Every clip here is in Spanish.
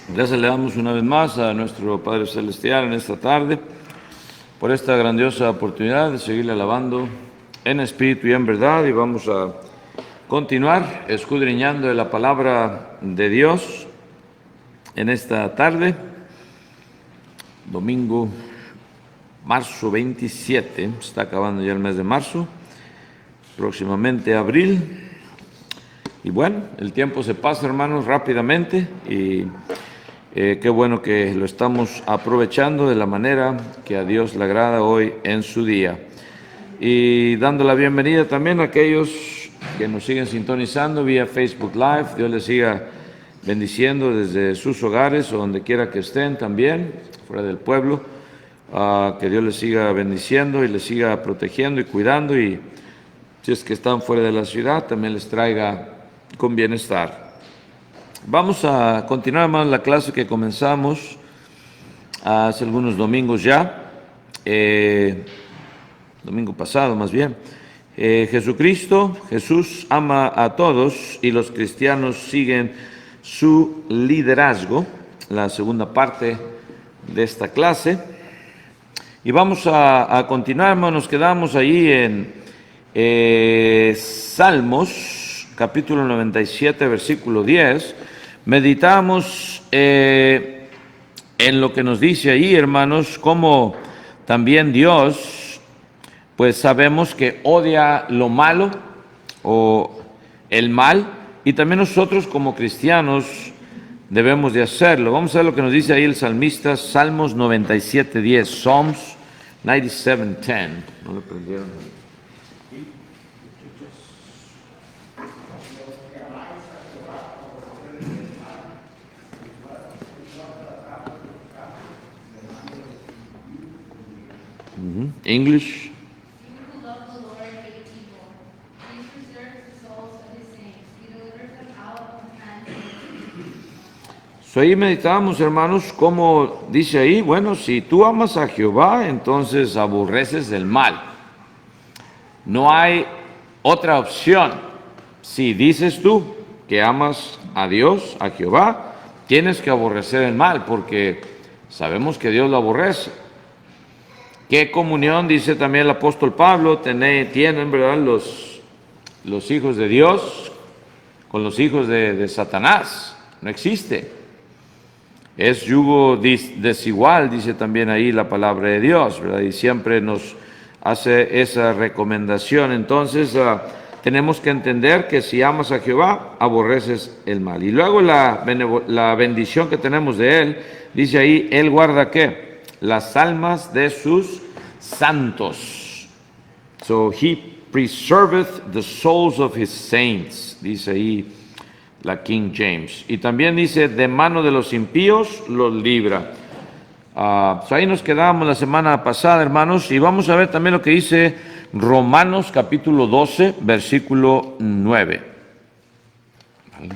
Gracias le damos una vez más a nuestro Padre Celestial en esta tarde por esta grandiosa oportunidad de seguirle alabando en espíritu y en verdad, y vamos a continuar escudriñando de la palabra de Dios en esta tarde, domingo, marzo 27, está acabando ya el mes de marzo, próximamente abril. Y bueno, el tiempo se pasa, hermanos, rápidamente, y qué bueno que lo estamos aprovechando de la manera que a Dios le agrada hoy en su día. Y dando la bienvenida también a aquellos que nos siguen sintonizando vía Facebook Live. Dios les siga bendiciendo desde sus hogares o donde quiera que estén también, fuera del pueblo. Que Dios les siga bendiciendo y les siga protegiendo y cuidando. Y si es que están fuera de la ciudad, también les traiga con bienestar. Vamos a continuar, hermanos, la clase que comenzamos hace algunos domingos ya, domingo pasado más bien. Jesús ama a todos y los cristianos siguen su liderazgo, la segunda parte de esta clase. Y vamos a continuar, hermanos, nos quedamos ahí en Salmos, capítulo 97, versículo 10. Meditamos en lo que nos dice ahí, hermanos, como también Dios, pues sabemos que odia lo malo o el mal, y también nosotros como cristianos debemos de hacerlo. Vamos a ver lo que nos dice ahí el salmista, Salmos 97:10, Psalms 97:10. ¿No lo prendieron? English. So ahí meditábamos, hermanos, como dice ahí, bueno, si tú amas a Jehová, entonces aborreces el mal. No hay otra opción. Si dices tú que amas a Dios, a Jehová, tienes que aborrecer el mal, porque sabemos que Dios lo aborrece. ¿Qué comunión, dice también el apóstol Pablo, tienen, verdad, los hijos de Dios con los hijos de Satanás? No existe. Es yugo desigual, dice también ahí la palabra de Dios, ¿verdad? Y siempre nos hace esa recomendación. Entonces, tenemos que entender que si amas a Jehová, aborreces el mal. Y luego la bendición que tenemos de Él, dice ahí, Él guarda ¿qué? Las almas de sus santos. So he preserveth the souls of his saints, dice ahí la King James. Y también dice, de mano de los impíos los libra. Ahí nos quedamos la semana pasada, hermanos, y vamos a ver también lo que dice Romanos capítulo 12, versículo 9.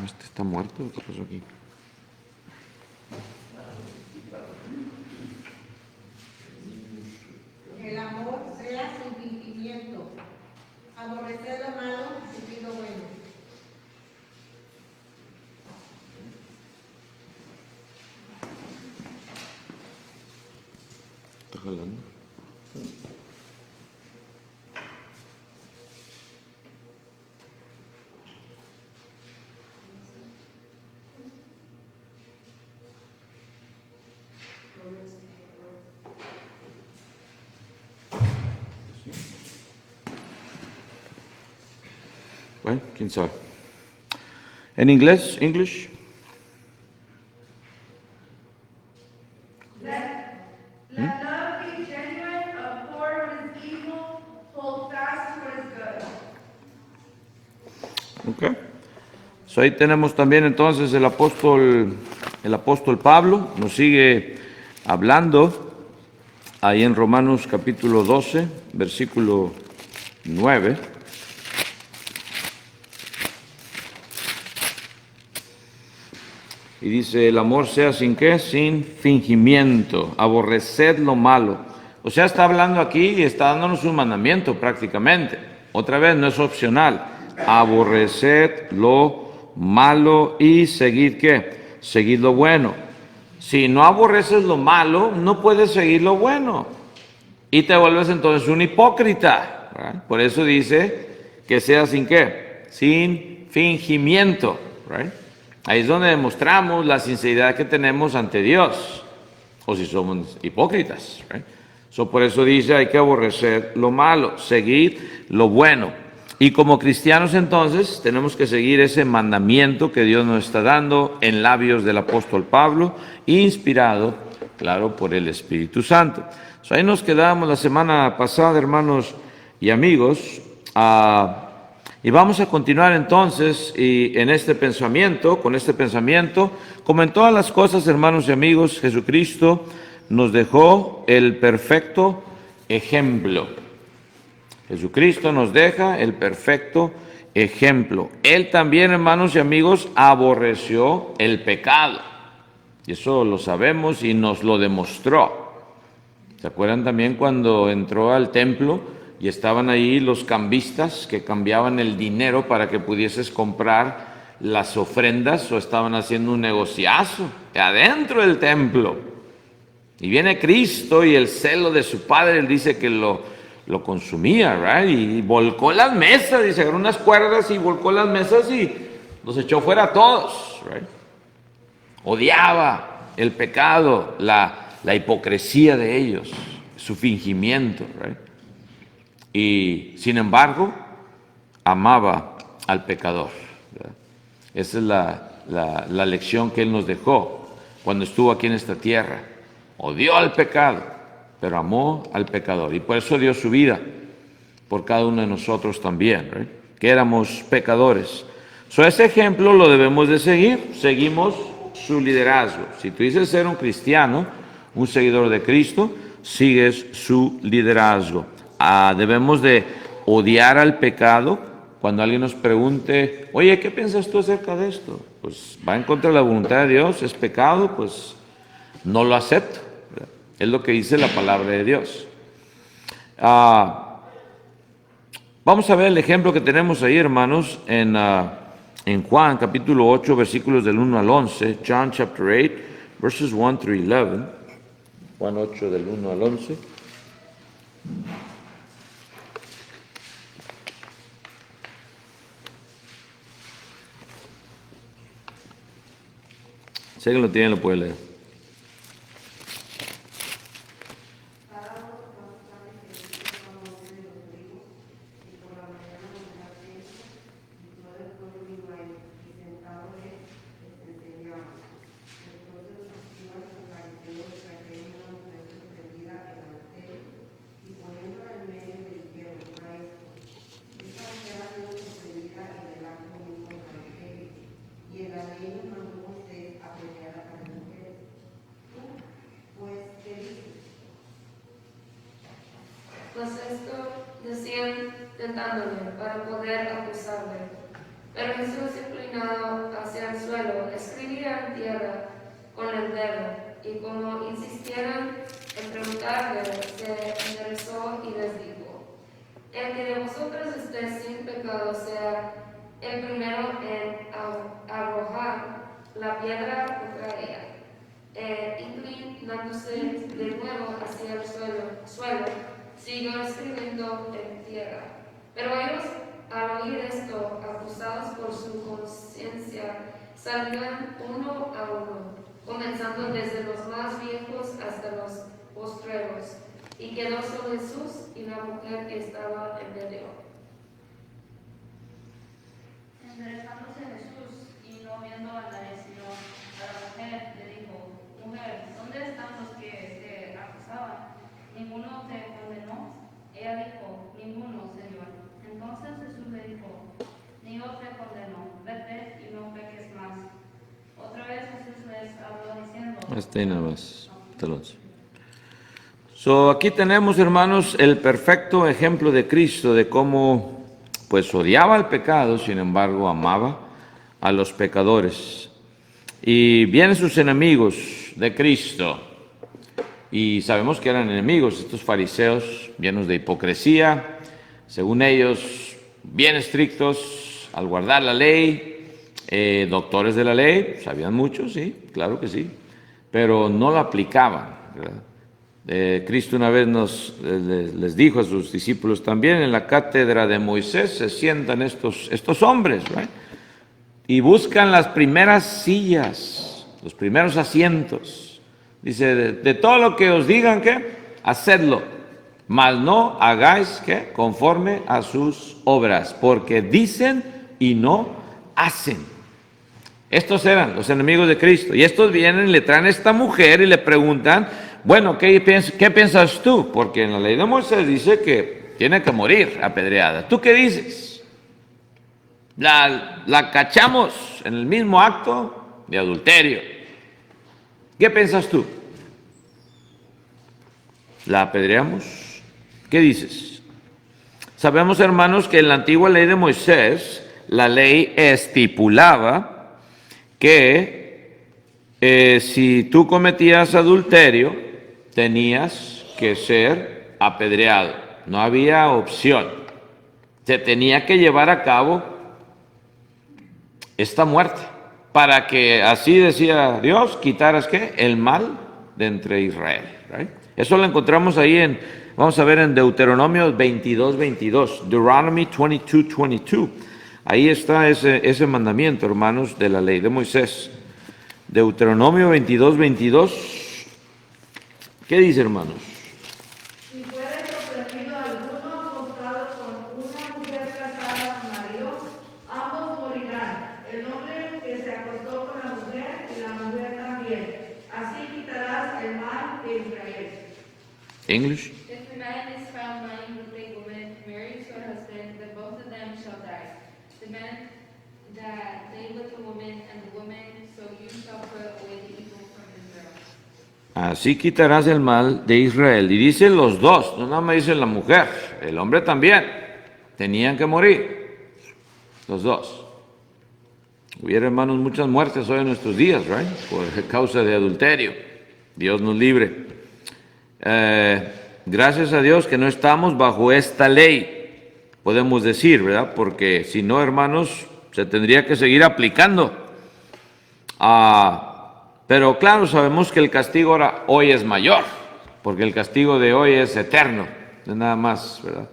¿Este está muerto? ¿Qué pasó aquí? El amor sea sin fingimiento, aborrecer lo malo, seguir lo bueno. ¿Está jalando? Bueno, quién sabe. ¿En inglés? English? Let love be genuine, abhor what is evil, hold fast to what is good. Ok. So ahí tenemos también entonces el apóstol Pablo, nos sigue hablando ahí en Romanos capítulo 12, versículo 9. Y dice, el amor sea sin qué, sin fingimiento, aborreced lo malo. O sea, está hablando aquí y está dándonos un mandamiento prácticamente. Otra vez, no es opcional. Aborreced lo malo y seguid ¿qué? Seguid lo bueno. Si no aborreces lo malo, no puedes seguir lo bueno. Y te vuelves entonces un hipócrita, ¿verdad? Por eso dice que sea sin qué, sin fingimiento, ¿verdad? Ahí es donde demostramos la sinceridad que tenemos ante Dios, o si somos hipócritas, ¿verdad? Por eso dice hay que aborrecer lo malo, seguir lo bueno. Y como cristianos entonces tenemos que seguir ese mandamiento que Dios nos está dando en labios del apóstol Pablo, inspirado, claro, por el Espíritu Santo. Ahí nos quedamos la semana pasada, hermanos y amigos, y vamos a continuar entonces en este pensamiento, con este pensamiento. Como en todas las cosas, hermanos y amigos, Jesucristo nos dejó el perfecto ejemplo. Jesucristo nos deja el perfecto ejemplo. Él también, hermanos y amigos, aborreció el pecado. Y eso lo sabemos y nos lo demostró. ¿Se acuerdan también cuando entró al templo y estaban ahí los cambistas que cambiaban el dinero para que pudieses comprar las ofrendas, o estaban haciendo un negociazo adentro del templo? Y viene Cristo y el celo de su Padre, él dice que lo consumía, ¿verdad? Y volcó las mesas, dice, agarró unas cuerdas y volcó las mesas y los echó fuera a todos, ¿verdad? Odiaba el pecado, la hipocresía de ellos, su fingimiento, ¿verdad? Y sin embargo, amaba al pecador, ¿verdad? Esa es la lección que él nos dejó cuando estuvo aquí en esta tierra. Odió al pecado, pero amó al pecador. Y por eso dio su vida por cada uno de nosotros también, ¿right? Que éramos pecadores. Ese ejemplo lo debemos de seguir. Seguimos su liderazgo. Si tú dices ser un cristiano, un seguidor de Cristo, sigues su liderazgo. Debemos de odiar al pecado. Cuando alguien nos pregunte, oye, ¿qué piensas tú acerca de esto? Pues va en contra de la voluntad de Dios, es pecado, pues no lo acepto. Es lo que dice la palabra de Dios. Vamos a ver el ejemplo que tenemos ahí, hermanos, en Juan capítulo 8, versículos del 1 al 11. John chapter 8, verses 1 through 11. Juan 8 del 1 al 11. Si alguien lo tiene, lo puede leer. Pues esto decían tentándole para poder acusarle. Pero Jesús, inclinado hacia el suelo, escribía en tierra con el dedo, y como insistieran en preguntarle, se enderezó y les dijo: el que de vosotros esté sin pecado sea el primero en arrojar la piedra contra ella. Inclinándose de nuevo hacia el suelo, siguió escribiendo en tierra. Pero ellos, al oír esto, acusados por su conciencia, salían uno a uno, comenzando desde los más viejos hasta los postreros, y quedó solo Jesús y la mujer que estaba en medio. Enderezándose Jesús y no viendo a nadie sino a la mujer, le dijo: mujer, ¿dónde están los que te acusaban? ¿Ninguno te condenó? Ella dijo: ninguno, Señor. Entonces Jesús le dijo: ni yo te condeno, vete y no peques más. Otra vez Jesús les habló diciendo: Hasta ahí nada más. Aquí tenemos, hermanos, el perfecto ejemplo de Cristo, de cómo pues odiaba el pecado, sin embargo amaba a los pecadores. Y vienen sus enemigos de Cristo, y sabemos que eran enemigos, estos fariseos llenos de hipocresía, según ellos bien estrictos al guardar la ley, doctores de la ley, sabían mucho, sí, claro que sí, pero no la aplicaban, ¿verdad? Cristo una vez les dijo a sus discípulos también, en la cátedra de Moisés se sientan estos hombres, ¿right? Y buscan las primeras sillas, los primeros asientos. Dice, de todo lo que os digan, ¿qué? Hacedlo, mas no hagáis, ¿qué? Conforme a sus obras, porque dicen y no hacen. Estos eran los enemigos de Cristo. Y estos vienen, le traen a esta mujer y le preguntan, bueno, ¿qué piensas tú? Porque en la ley de Moisés dice que tiene que morir apedreada. ¿Tú qué dices? La cachamos en el mismo acto de adulterio. ¿Qué piensas tú? ¿La apedreamos? ¿Qué dices? Sabemos, hermanos, que en la antigua ley de Moisés, la ley estipulaba que si tú cometías adulterio, tenías que ser apedreado. No había opción. Se tenía que llevar a cabo esta muerte, para que, así decía Dios, quitaras ¿qué? El mal de entre Israel. Right? Eso lo encontramos ahí vamos a ver en Deuteronomio 22:22, Deuteronomy 22:22. Ahí está ese mandamiento, hermanos, de la ley de Moisés. Deuteronomio 22:22. ¿Qué dice, hermanos? Si fuere sorprendido alguno acostado con una mujer casada con marido, ambos morirán. El hombre que se acostó con la mujer y la mujer también. Así quitarás el mal de Israel. English. If a man is found lying with a woman married to a husband, then both of them shall die. The man that lay with the woman and the woman, so you shall put away the evil from Israel. Así quitarás el mal de Israel. Y dicen los dos, no nada más dice la mujer, el hombre también. Tenían que morir, los dos. Hubiera, hermanos, muchas muertes hoy en nuestros días, right? Por causa de adulterio. Dios nos libre. Gracias a Dios que no estamos bajo esta ley, podemos decir, ¿verdad? Porque si no, hermanos, se tendría que seguir aplicando. Pero claro, sabemos que el castigo hoy es mayor, porque el castigo de hoy es eterno, no es nada más, ¿verdad?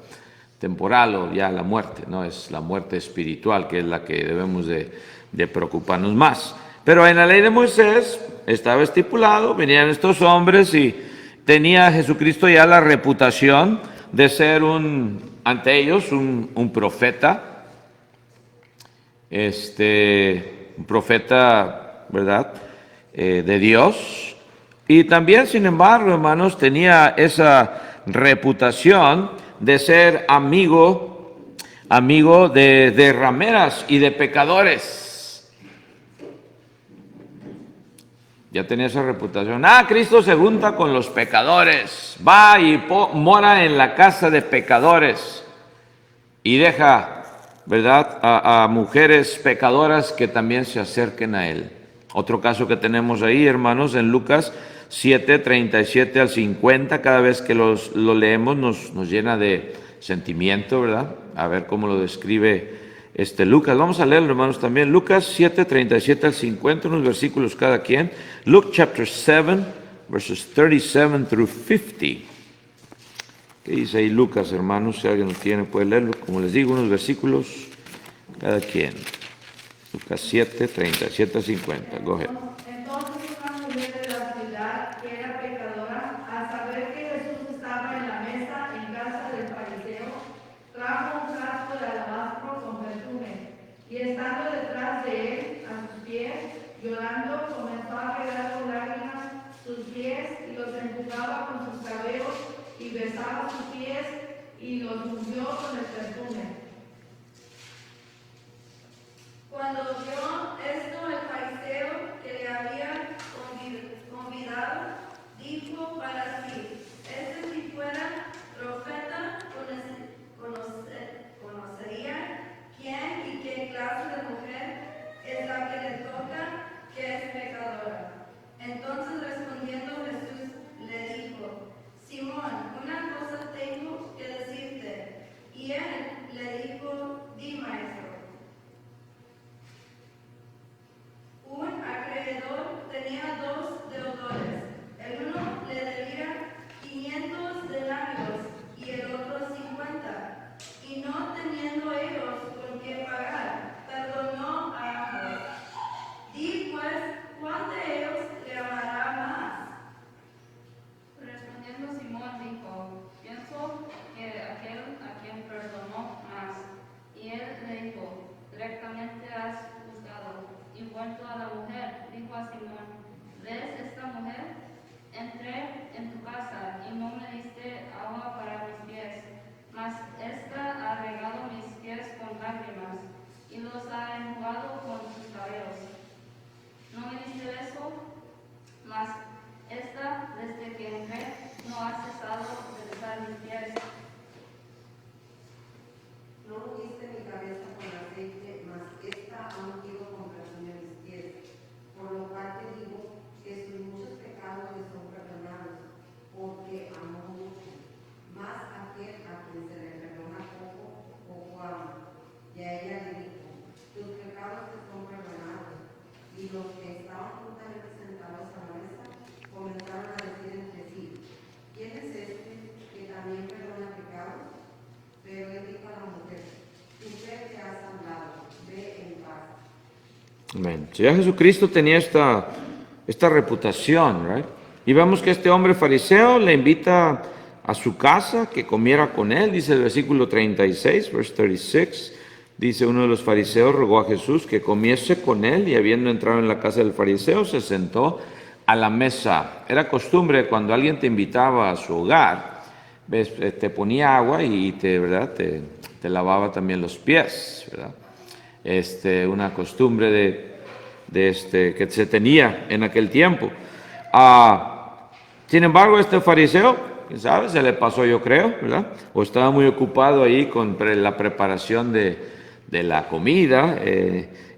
Temporal o ya la muerte, no es la muerte espiritual, que es la que debemos de preocuparnos más. Pero en la ley de Moisés estaba estipulado, venían estos hombres y tenía Jesucristo ya la reputación de ser ante ellos un profeta, un profeta, ¿verdad?, de Dios. Y también, sin embargo, hermanos, tenía esa reputación de ser amigo de rameras y de pecadores. Ya tenía esa reputación. Cristo se junta con los pecadores, va y mora en la casa de pecadores y deja, ¿verdad?, a mujeres pecadoras que también se acerquen a él. Otro caso que tenemos ahí, hermanos, en Lucas 7:37 al 50, cada vez que lo leemos nos llena de sentimiento, ¿verdad? A ver cómo lo describe Lucas. Vamos a leerlo, hermanos, también. Lucas 7:37 al 50, unos versículos cada quien. Luke chapter 7, verses 37 through 50. ¿Qué dice ahí Lucas, hermanos? Si alguien lo tiene, puede leerlo. Como les digo, unos versículos cada quien. Lucas 7:37 al 50. Go ahead. Entonces una mujer de la ciudad que era pecadora, al saber que Jesús estaba en la mesa en casa del fariseo, trajo un frasco de alabastro con perfume, y estando detrás de él, a sus pies, llorando, comenzó a regar con lágrimas sus pies, y los enjugaba con sus cabellos, y besaba sus pies, y los ungió con el perfume. Cuando vio esto el fariseo que le había convidado, dijo para sí: si fuera profeta, conocería quién y qué clase de mujer es la que le toca, que es pecadora. Entonces respondiendo Jesús le dijo: Simón, una cosa tengo que decirte. Y él le dijo: Di, maestro. Amén. Si ya Jesucristo tenía esta reputación, right? Y vemos que este hombre fariseo le invita a su casa que comiera con él, dice el versículo 36, verse 36. Dice uno de los fariseos rogó a Jesús que comiese con él, y habiendo entrado en la casa del fariseo se sentó a la mesa. Era costumbre cuando alguien te invitaba a su hogar, ¿ves? Te ponía agua y ¿verdad? Te lavaba también los pies, ¿verdad? Una costumbre que se tenía en aquel tiempo. Sin embargo, este fariseo, quién sabe, se le pasó, yo creo, ¿verdad? O estaba muy ocupado ahí con la preparación de la comida,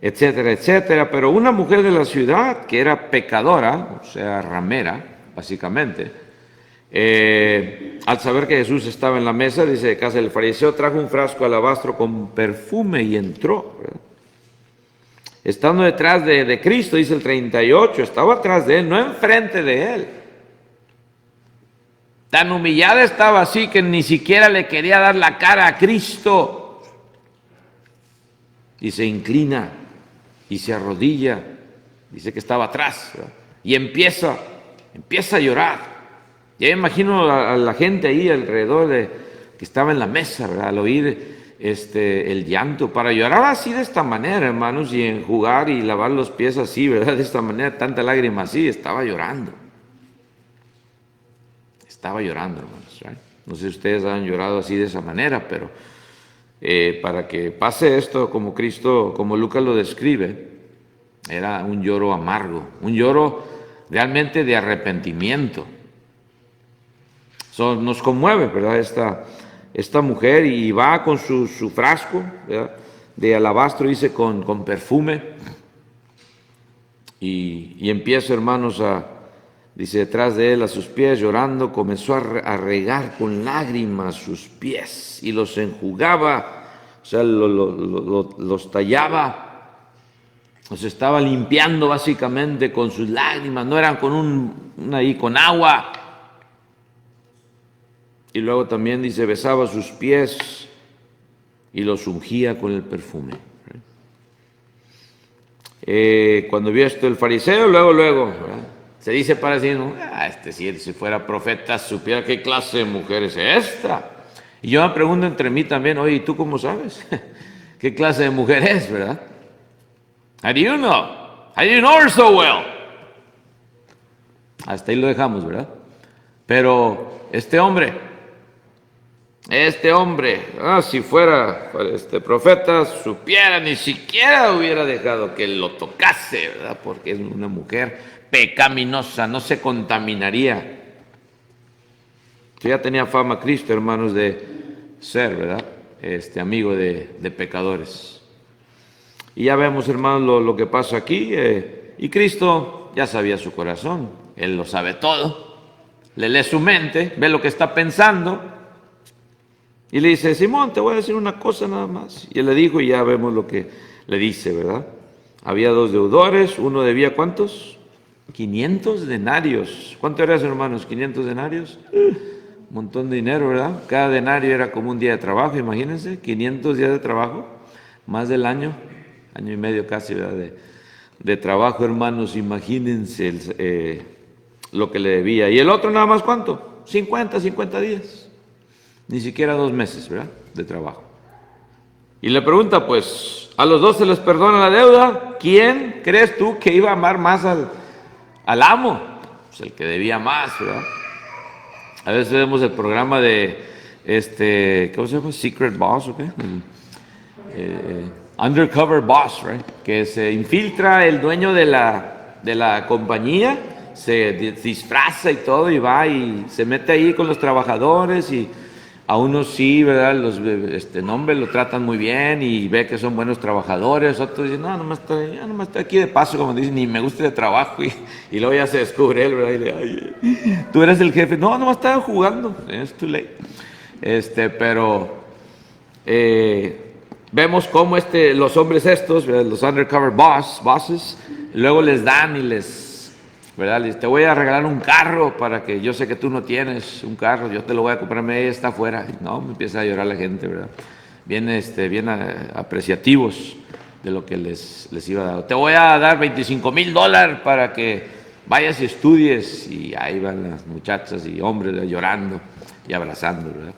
etcétera, etcétera. Pero una mujer de la ciudad que era pecadora, o sea, ramera, básicamente, al saber que Jesús estaba en la mesa, dice, de casa del fariseo, trajo un frasco de alabastro con perfume y entró, ¿verdad? Estando detrás de Cristo, dice el 38, estaba atrás de él, no enfrente de él. Tan humillada estaba así que ni siquiera le quería dar la cara a Cristo. Y se inclina y se arrodilla, dice que estaba atrás, ¿verdad? Y empieza a llorar. Ya imagino a la gente ahí alrededor que estaba en la mesa, ¿verdad? Al oír el llanto, para llorar así de esta manera, hermanos, y enjugar y lavar los pies así, ¿verdad? De esta manera, tanta lágrima así, estaba llorando. Estaba llorando, hermanos, ¿right? No sé si ustedes han llorado así de esa manera, pero para que pase esto como Cristo, como Lucas lo describe, era un lloro amargo, un lloro realmente de arrepentimiento. Nos conmueve, ¿verdad? Esta mujer, y va con su frasco, ¿verdad? De alabastro, dice, con perfume, y empieza, hermanos, dice, detrás de él, a sus pies, llorando, comenzó a regar con lágrimas sus pies y los enjugaba, o sea, los tallaba, los estaba limpiando básicamente con sus lágrimas, no eran con agua. Y luego también dice, besaba sus pies y los ungía con el perfume. Cuando vio esto el fariseo, luego, ¿verdad? Se dice para sí, ¿no? Si fuera profeta, supiera qué clase de mujer es esta. Y yo me pregunto entre mí también, oye, ¿y tú cómo sabes? ¿Qué clase de mujer es, verdad? How do you know? How do you know her so well? Hasta ahí lo dejamos, ¿verdad? Pero este hombre, si fuera profeta, supiera, ni siquiera hubiera dejado que lo tocase, ¿verdad? Porque es una mujer pecaminosa, no se contaminaría. Ya tenía fama Cristo, hermanos, de ser, ¿verdad? Amigo de pecadores. Y ya vemos, hermanos, lo que pasa aquí. Y Cristo ya sabía su corazón. Él lo sabe todo. Le lee su mente, ve lo que está pensando. Y le dice, Simón, te voy a decir una cosa nada más. Y él le dijo, y ya vemos lo que le dice, ¿verdad? Había 2 deudores, uno debía, ¿cuántos? 500 denarios. ¿Cuánto era eso, hermanos? 500 denarios. Un montón de dinero, ¿verdad? Cada denario era como un día de trabajo, imagínense, 500 días de trabajo, más del año y medio casi, ¿verdad? De trabajo, hermanos, imagínense lo que le debía. Y el otro nada más, ¿cuánto? 50 días. Ni siquiera 2 meses, ¿verdad? De trabajo. Y le pregunta, pues, ¿a los 2 se les perdona la deuda? ¿Quién crees tú que iba a amar más al amo? Pues el que debía más, ¿verdad? A veces vemos el programa de, ¿cómo se llama? Secret Boss, ¿o qué? Undercover Boss, right? Que se infiltra el dueño de la compañía, se disfraza y todo, y va y se mete ahí con los trabajadores, y a unos sí, ¿verdad? Los nombres lo tratan muy bien y ve que son buenos trabajadores. Otros dicen, no, nomás estoy aquí de paso, como dicen, ni me gusta de trabajo. Y luego ya se descubre él, ¿verdad? Y le ay, tú eres el jefe. No, nomás estaba jugando. Es too late. Pero vemos cómo los hombres estos, ¿verdad? Los undercover bosses, luego les dan y ¿verdad? Les, te voy a regalar un carro para que yo sé que tú no tienes un carro, yo te lo voy a comprar, ella está afuera. No, me empieza a llorar la gente, ¿verdad? Bien apreciativos de lo que les iba a dar. Te voy a dar $25,000 para que vayas y estudies. Y ahí van las muchachas y hombres, ¿verdad?, llorando y abrazando, ¿verdad?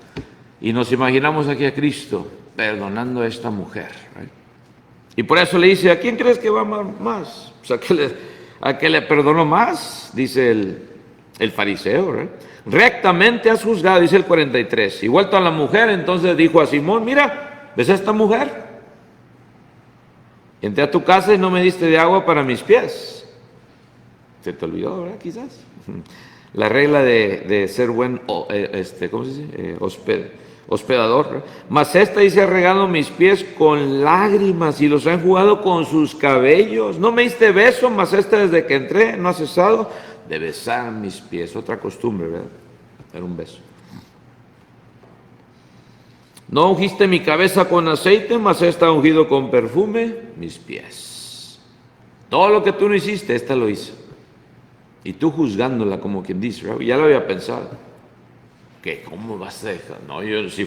Y nos imaginamos aquí a Cristo perdonando a esta mujer, ¿verdad? Y por eso le dice, ¿a quién crees que va a amar más? Pues ¿a qué le perdonó más? Dice el fariseo, ¿verdad? Rectamente has juzgado, dice el 43. Y vuelto a la mujer, entonces dijo a Simón, mira, ¿ves a esta mujer? Entré a tu casa y no me diste de agua para mis pies. Se te olvidó, ¿verdad? Quizás. La regla de ser buen, ¿cómo se dice? Hospedador. ¿verdad? Mas esta dice, ha regado mis pies con lágrimas y los ha enjugado con sus cabellos. No me diste beso, mas esta desde que entré no ha cesado de besar mis pies. Otra costumbre, ¿verdad? Era un beso. No ungiste mi cabeza con aceite, mas esta ha ungido con perfume mis pies. Todo lo que tú no hiciste, esta lo hizo. Y tú juzgándola como quien dice, ¿verdad? Ya lo había pensado. ¿Qué? ¿Cómo vas a dejar? No, si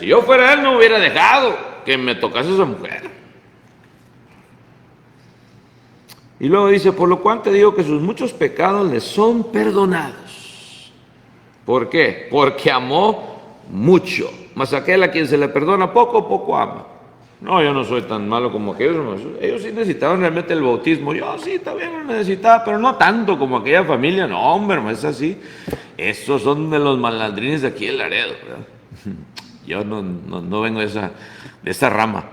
yo fuera él, no hubiera dejado que me tocase esa mujer. Y luego dice, por lo cual te digo que sus muchos pecados le son perdonados. ¿Por qué? Porque amó mucho. Mas aquel a quien se le perdona poco, poco ama. No, yo no soy tan malo como aquellos. Ellos sí necesitaban realmente el bautismo. Yo sí, también lo necesitaba, pero no tanto como aquella familia. No, hombre, no es así. Esos son de los malandrines de aquí de Laredo, ¿verdad? Yo no vengo de esa rama.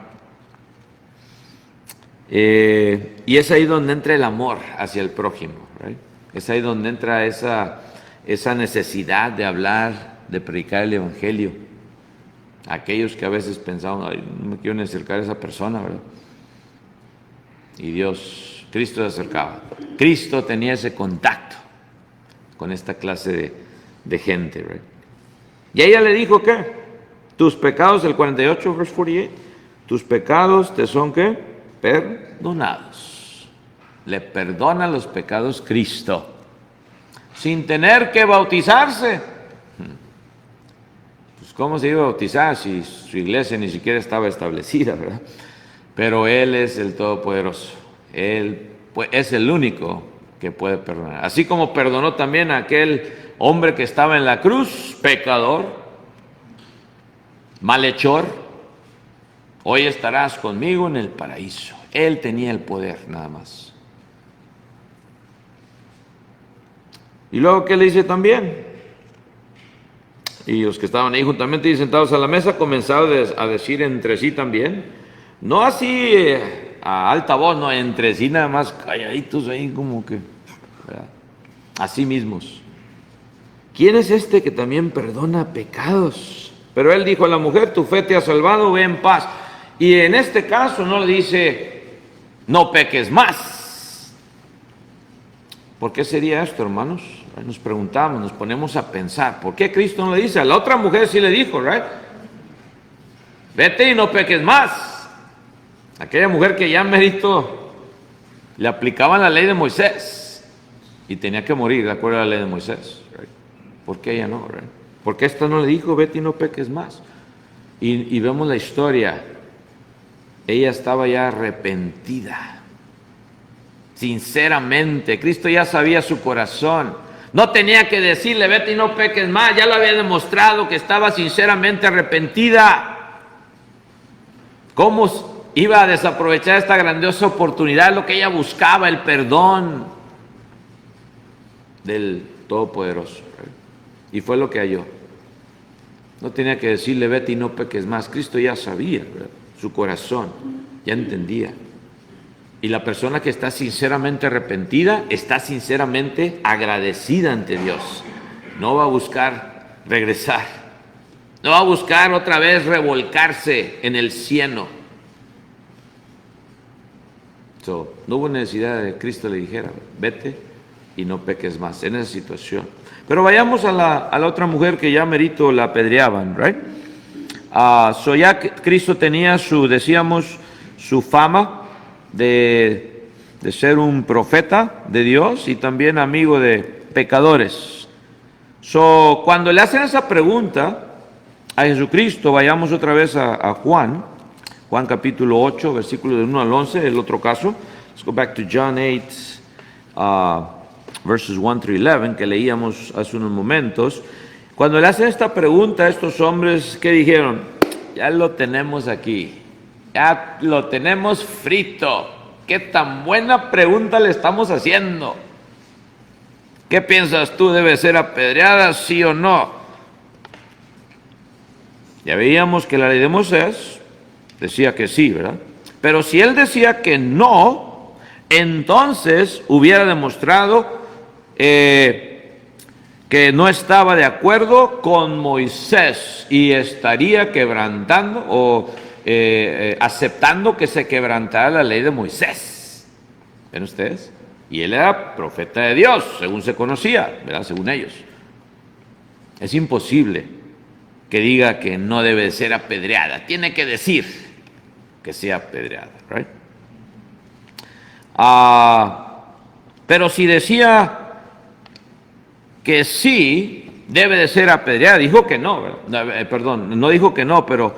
Y es ahí donde entra el amor hacia el prójimo, ¿right? Es ahí donde entra esa necesidad de hablar, de predicar el evangelio. Aquellos que a veces pensaban, ay, no me quiero ni acercar a esa persona, ¿verdad? Y Cristo se acercaba. Cristo tenía ese contacto con esta clase de gente, ¿verdad? Y ella le dijo, ¿qué? Tus pecados, el 48, verse 48, tus pecados te son, ¿qué? Perdonados. Le perdona los pecados Cristo, sin tener que bautizarse. ¿Cómo se iba a bautizar si su iglesia ni siquiera estaba establecida, verdad? Pero Él es el Todopoderoso. Él es el único que puede perdonar. Así como perdonó también a aquel hombre que estaba en la cruz, pecador, malhechor, hoy estarás conmigo en el paraíso. Él tenía el poder, nada más. Y luego, ¿qué le dice también? Y los que estaban ahí juntamente y sentados a la mesa comenzaron a decir entre sí también, no así a alta voz, no, entre sí nada más calladitos ahí como que, ¿verdad? Así mismos. ¿Quién es este que también perdona pecados? Pero él dijo a la mujer, tu fe te ha salvado, ve en paz. Y en este caso no le dice, no peques más. ¿Por qué sería esto, hermanos? Nos preguntamos, nos ponemos a pensar, ¿por qué Cristo no le dice? A la otra mujer sí le dijo, ¿right? Vete y no peques más. Aquella mujer que ya mérito le aplicaban la ley de Moisés y tenía que morir de acuerdo a la ley de Moisés, ¿right? ¿Por qué ella no, right? ¿Por qué esta no le dijo, vete y no peques más? Y vemos la historia. Ella estaba ya arrepentida, sinceramente. Cristo ya sabía su corazón. No tenía que decirle, vete y no peques más. Ya lo había demostrado que estaba sinceramente arrepentida. ¿Cómo iba a desaprovechar esta grandiosa oportunidad? Lo que ella buscaba, el perdón del Todopoderoso. Y fue lo que halló. No tenía que decirle, vete y no peques más. Cristo ya sabía, ¿verdad? Su corazón ya entendía. Y la persona que está sinceramente arrepentida está sinceramente agradecida ante Dios. No va a buscar regresar. No va a buscar otra vez revolcarse en el cieno. No hubo necesidad de que Cristo le dijera, vete y no peques más en esa situación. Pero vayamos a la otra mujer que ya merito la apedreaban, ¿right? Ya Cristo tenía decíamos, su fama de ser un profeta de Dios y también amigo de pecadores. Cuando le hacen esa pregunta a Jesucristo, vayamos otra vez a Juan Juan capítulo 8, versículos del 1 al 11, el otro caso. Let's go back to John 8, verses 1 through 11, que leíamos hace unos momentos. Cuando le hacen esta pregunta a estos hombres, ¿qué dijeron? Ya lo tenemos aquí, ya lo tenemos frito. ¿Qué tan buena pregunta le estamos haciendo? ¿Qué piensas tú? ¿Debe ser apedreada, sí o no? Ya veíamos que la ley de Moisés decía que sí, ¿verdad? Pero si él decía que no, entonces hubiera demostrado que no estaba de acuerdo con Moisés y estaría quebrantando o aceptando que se quebrantara la ley de Moisés. ¿Ven ustedes? Y él era profeta de Dios, según se conocía, ¿verdad? Según ellos. Es imposible que diga que no debe ser apedreada. Tiene que decir que sea apedreada, right? Pero si decía que sí, debe de ser apedreada, dijo que no, perdón, no dijo que no, pero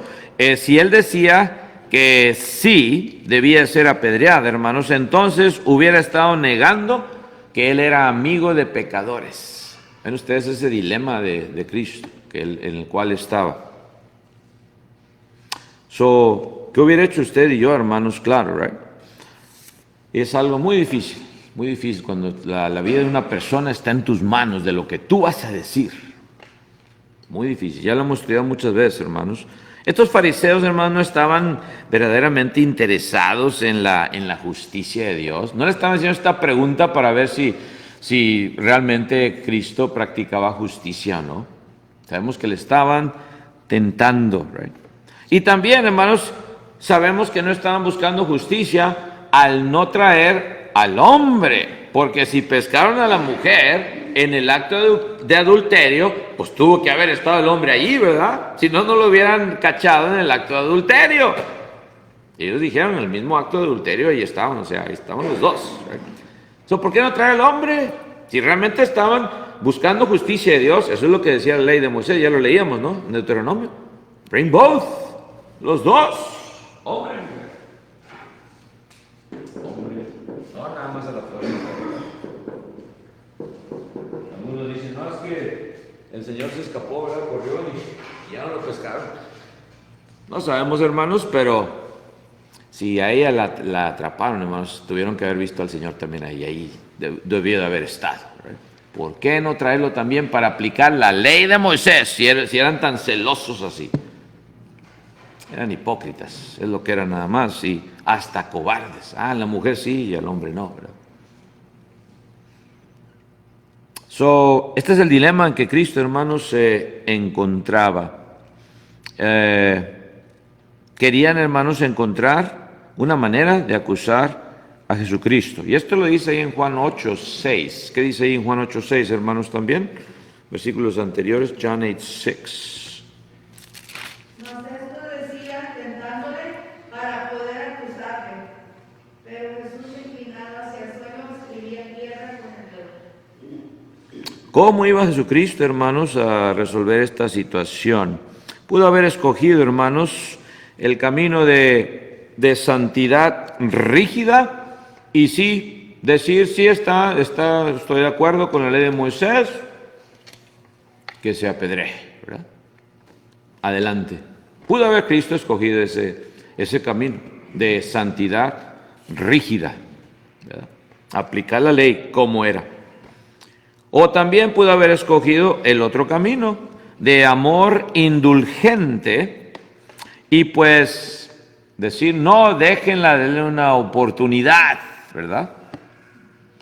si él decía que sí debía ser apedreada, hermanos, entonces hubiera estado negando que él era amigo de pecadores. Ven ustedes ese dilema de Cristo en el cual estaba. ¿Qué hubiera hecho usted y yo, hermanos? Claro, right? Es algo muy difícil cuando la vida de una persona está en tus manos, de lo que tú vas a decir. Muy difícil, ya lo hemos estudiado muchas veces, hermanos. Estos fariseos, hermanos, no estaban verdaderamente interesados en la justicia de Dios. No le estaban haciendo esta pregunta para ver si realmente Cristo practicaba justicia o no. Sabemos que le estaban tentando, right? Y también, hermanos, sabemos que no estaban buscando justicia al no traer al hombre, porque si pescaron a la mujer en el acto de adulterio, pues tuvo que haber estado el hombre allí, ¿verdad? Si no, no lo hubieran cachado en el acto de adulterio. Ellos dijeron, en el mismo acto de adulterio, ahí estaban, o sea, ahí estaban los dos. ¿Por qué no traer al hombre? Si realmente estaban buscando justicia de Dios, eso es lo que decía la ley de Moisés, ya lo leíamos, ¿no? En Deuteronomio. Bring both, los dos, hombre. No, nada más a la floresta. Algunos dicen, no, es que el Señor se escapó, ¿verdad? Corrió y ya no lo pescaron. No sabemos, hermanos, pero si a ella la atraparon, hermanos, tuvieron que haber visto al Señor también ahí debió de haber estado, ¿verdad? ¿Por qué no traerlo también para aplicar la ley de Moisés si eran tan celosos así? Eran hipócritas, es lo que eran nada más, y hasta cobardes. La mujer sí y al hombre no, ¿verdad? Este es el dilema en que Cristo, hermanos, se encontraba. Querían, hermanos, encontrar una manera de acusar a Jesucristo. Y esto lo dice ahí en Juan 8:6. ¿Qué dice ahí en Juan 8:6, hermanos, también? Versículos anteriores, John 8:6. Para poder acusarle, pero Jesús, inclinado hacia el suelo, escribía en tierra con el dedo. ¿Cómo iba Jesucristo, hermanos, a resolver esta situación? Pudo haber escogido, hermanos, el camino de santidad rígida y sí decir, sí estoy de acuerdo con la ley de Moisés, que se apedree, ¿verdad? Adelante. Pudo haber Cristo escogido ese camino de santidad rígida, ¿verdad? Aplicar la ley como era. O también pudo haber escogido el otro camino de amor indulgente y pues decir, no, déjenla, denle una oportunidad, ¿verdad?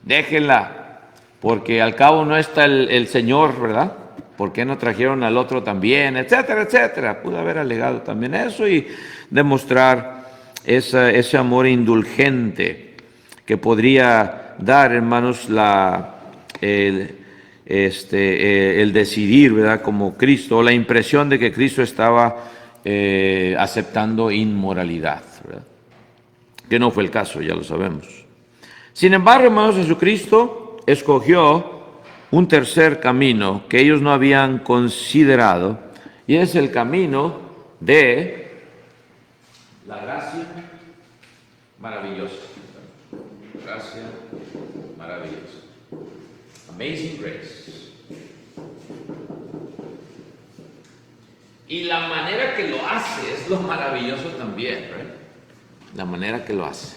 Déjenla, porque al cabo no está el Señor, ¿verdad? ¿Por qué no trajeron al otro también? Etcétera, etcétera. Pudo haber alegado también eso y demostrar ese amor indulgente que podría dar, hermanos, el decidir, ¿verdad? Como Cristo, o la impresión de que Cristo estaba aceptando inmoralidad, ¿verdad? Que no fue el caso, ya lo sabemos. Sin embargo, hermanos, Jesucristo escogió un tercer camino que ellos no habían considerado, y es el camino de La gracia maravillosa. Gracia maravillosa. Amazing grace. Y la manera que lo hace es lo maravilloso también, ¿right? La manera que lo hace.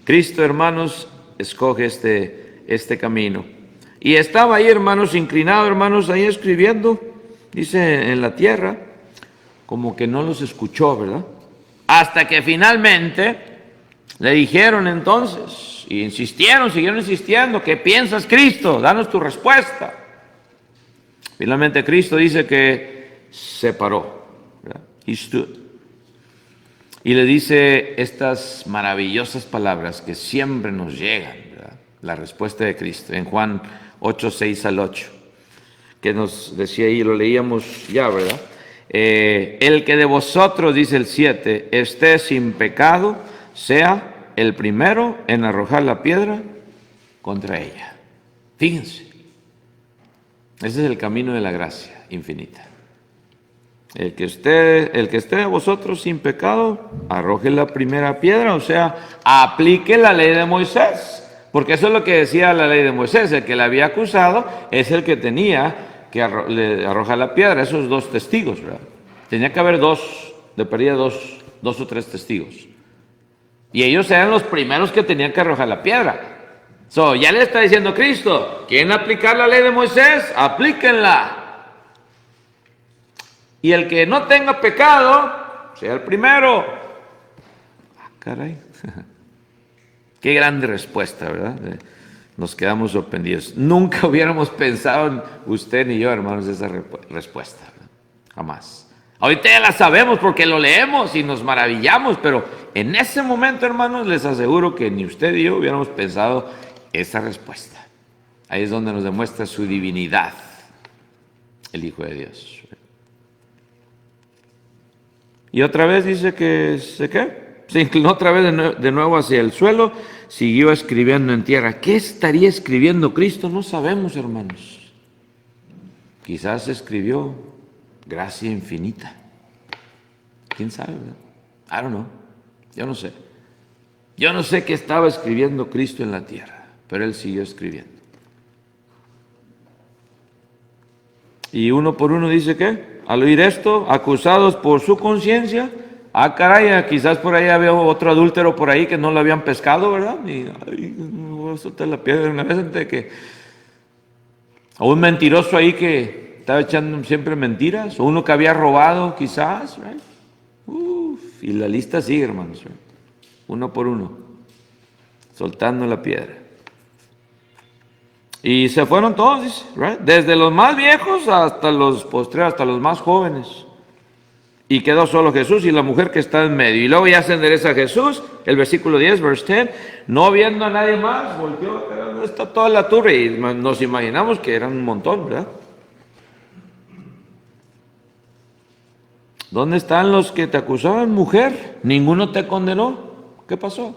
Cristo, hermanos, escoge este camino. Y estaba ahí, hermanos, inclinado, hermanos, ahí escribiendo, dice, en la tierra, como que no los escuchó, ¿verdad? Hasta que finalmente le dijeron entonces, y insistieron, siguieron insistiendo, ¿qué piensas, Cristo? Danos tu respuesta. Finalmente Cristo dice que se paró, ¿verdad? He stood. Y le dice estas maravillosas palabras que siempre nos llegan, ¿verdad? La respuesta de Cristo en Juan 8, 6 al 8, que nos decía ahí, lo leíamos ya, ¿verdad? El que de vosotros, dice el 7, esté sin pecado, sea el primero en arrojar la piedra contra ella. Fíjense, ese es el camino de la gracia infinita. El que esté de vosotros sin pecado, arroje la primera piedra, o sea, aplique la ley de Moisés. Porque eso es lo que decía la ley de Moisés. El que le había acusado es el que tenía que arrojar la piedra. Esos dos testigos, ¿verdad? Tenía que haber dos o tres testigos. Y ellos eran los primeros que tenían que arrojar la piedra. Ya le está diciendo Cristo, ¿quieren aplicar la ley de Moisés? Aplíquenla. Y el que no tenga pecado, sea el primero. Ah, caray. Qué grande respuesta, ¿verdad? Nos quedamos sorprendidos. Nunca hubiéramos pensado en usted ni yo, hermanos, esa respuesta, ¿verdad? Jamás. Ahorita ya la sabemos porque lo leemos y nos maravillamos, pero en ese momento, hermanos, les aseguro que ni usted ni yo hubiéramos pensado esa respuesta. Ahí es donde nos demuestra su divinidad, el Hijo de Dios. Y otra vez dice que se inclinó otra vez de nuevo hacia el suelo, siguió escribiendo en tierra. ¿Qué estaría escribiendo Cristo? No sabemos, hermanos. Quizás escribió gracia infinita. ¿Quién sabe, verdad? I don't know. Yo no sé. Yo no sé qué estaba escribiendo Cristo en la tierra, pero Él siguió escribiendo. Y uno por uno dice que, al oír esto, acusados por su conciencia, caray, quizás por ahí había otro adúltero por ahí que no lo habían pescado, ¿verdad? Y voy a soltar la piedra una vez antes de que... O un mentiroso ahí que estaba echando siempre mentiras, o uno que había robado quizás, ¿right? Y la lista sigue, hermanos, ¿right? Uno por uno, soltando la piedra. Y se fueron todos, dice, right? Desde los más viejos hasta los postreros, hasta los más jóvenes. Y quedó solo Jesús y la mujer que está en medio. Y luego ya se endereza Jesús, el versículo 10, verse 10, no viendo a nadie más, volteó, pero está toda la turba. Y nos imaginamos que eran un montón, ¿verdad? ¿Dónde están los que te acusaban, mujer? ¿Ninguno te condenó? ¿Qué pasó?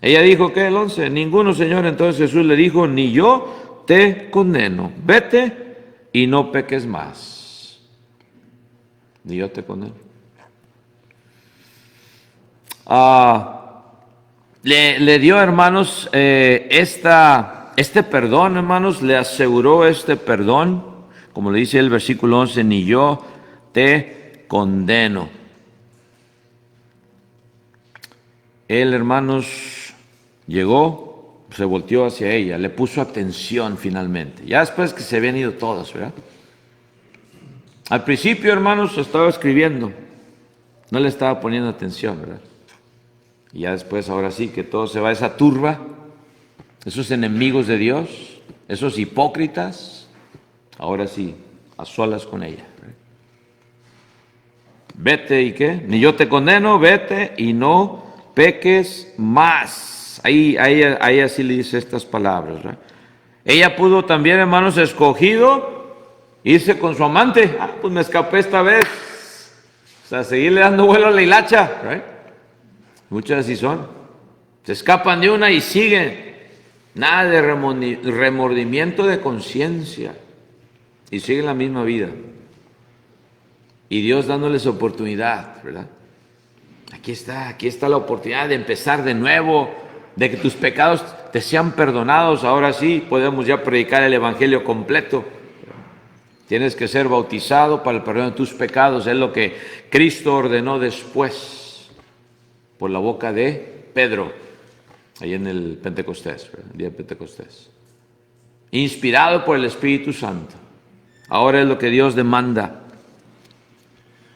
Ella dijo que el 11, ninguno, Señor. Entonces Jesús le dijo, ni yo te condeno. Vete y no peques más. Ni yo te condeno. Le dio, hermanos, este perdón, hermanos, le aseguró este perdón. Como le dice el versículo 11, ni yo te condeno. Él, hermanos, llegó, se volteó hacia ella, le puso atención finalmente. Ya después que se habían ido todos, ¿verdad? Al principio, hermanos, estaba escribiendo, no le estaba poniendo atención, ¿verdad? Y ya después, ahora sí, que todo se va a esa turba, esos enemigos de Dios, esos hipócritas, ahora sí, a solas con ella. Vete y qué, ni yo te condeno, vete y no peques más. Ahí así le dice estas palabras, ¿verdad? Ella pudo también, hermanos, escogido irse con su amante. Pues me escapé esta vez. O sea, seguirle dando vuelo a la hilacha, right? Muchas así son. Se escapan de una y siguen. Nada de remordimiento de conciencia. Y siguen la misma vida. Y Dios dándoles oportunidad, ¿verdad? Aquí está la oportunidad de empezar de nuevo, de que tus pecados te sean perdonados. Ahora sí podemos ya predicar el evangelio completo. Tienes que ser bautizado para el perdón de tus pecados. Es lo que Cristo ordenó después por la boca de Pedro, ahí en el Pentecostés, el día de Pentecostés. Inspirado por el Espíritu Santo. Ahora es lo que Dios demanda.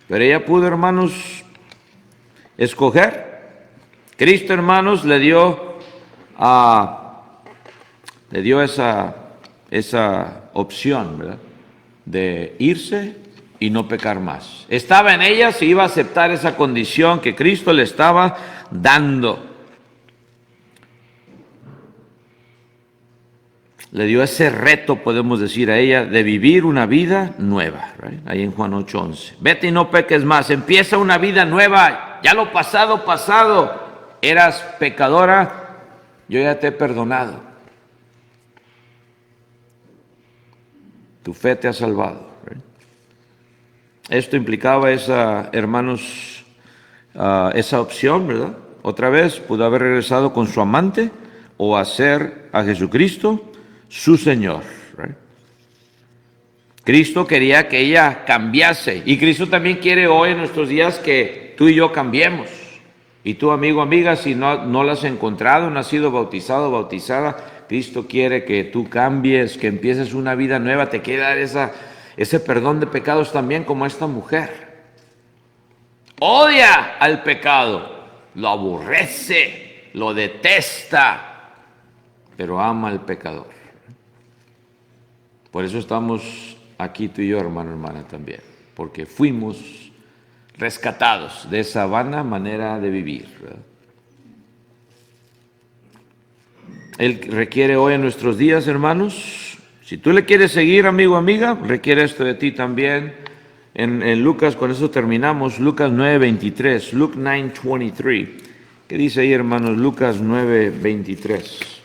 Pero ella pudo, hermanos, escoger. Cristo, hermanos, le dio esa opción, ¿verdad?, de irse y no pecar más. Estaba en ella si iba a aceptar esa condición que Cristo le estaba dando. Le dio ese reto, podemos decir, a ella de vivir una vida nueva, right? Ahí en Juan 8:11. Vete y no peques más, empieza una vida nueva. Ya lo pasado, pasado. Eras pecadora, yo ya te he perdonado. Tu fe te ha salvado. ¿Right? Esto implicaba hermanos, esa opción, ¿verdad? Otra vez pudo haber regresado con su amante o hacer a Jesucristo su Señor. Right? Cristo quería que ella cambiase, y Cristo también quiere hoy en nuestros días que tú y yo cambiemos. Y tú, amigo, amiga, si no la has encontrado, no has sido bautizado, bautizada, Cristo quiere que tú cambies, que empieces una vida nueva, te quiere dar ese perdón de pecados también, como esta mujer. Odia al pecado, lo aborrece, lo detesta, pero ama al pecador. Por eso estamos aquí tú y yo, hermano, hermana, también, porque fuimos rescatados de esa vana manera de vivir, ¿verdad? Él requiere hoy en nuestros días, hermanos, si tú le quieres seguir, amigo, amiga, requiere esto de ti también. En Lucas, con eso terminamos, Lucas 9:23, Luke 9:23. ¿Qué dice ahí, hermanos? Lucas 9:23.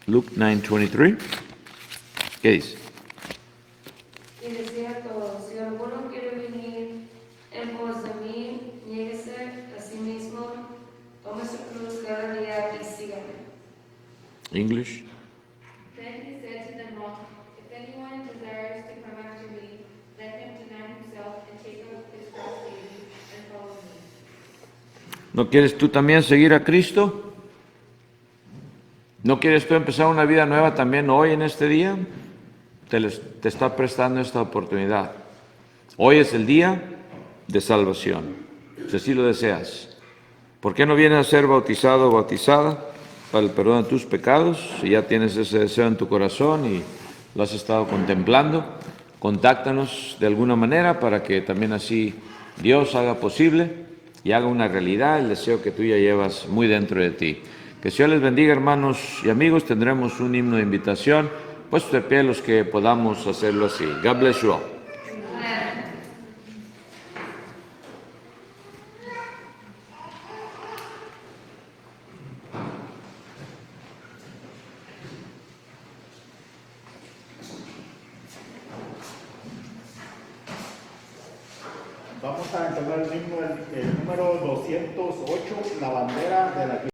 Luke 9:23. ¿Qué dice? Y decía a todos, si alguno quiere venir en pos de mí, niéguese a sí mismo, tome su cruz cada día y sígame. English. Then he said to them all, if anyone desires to come after me, let him deny himself and take up his cross daily and follow me. ¿No quieres tú también seguir a Cristo? ¿No quieres tú empezar una vida nueva también hoy en este día? Te está prestando esta oportunidad. Hoy es el día de salvación, si así lo deseas. ¿Por qué no vienes a ser bautizado o bautizada para el perdón de tus pecados? Si ya tienes ese deseo en tu corazón y lo has estado contemplando, contáctanos de alguna manera para que también así Dios haga posible y haga una realidad el deseo que tú ya llevas muy dentro de ti. Que Dios les bendiga, hermanos y amigos. Tendremos un himno de invitación. Puestos de pie los que podamos hacerlo así. God bless you all. Vamos a entonar el himno, el número 208, la bandera de la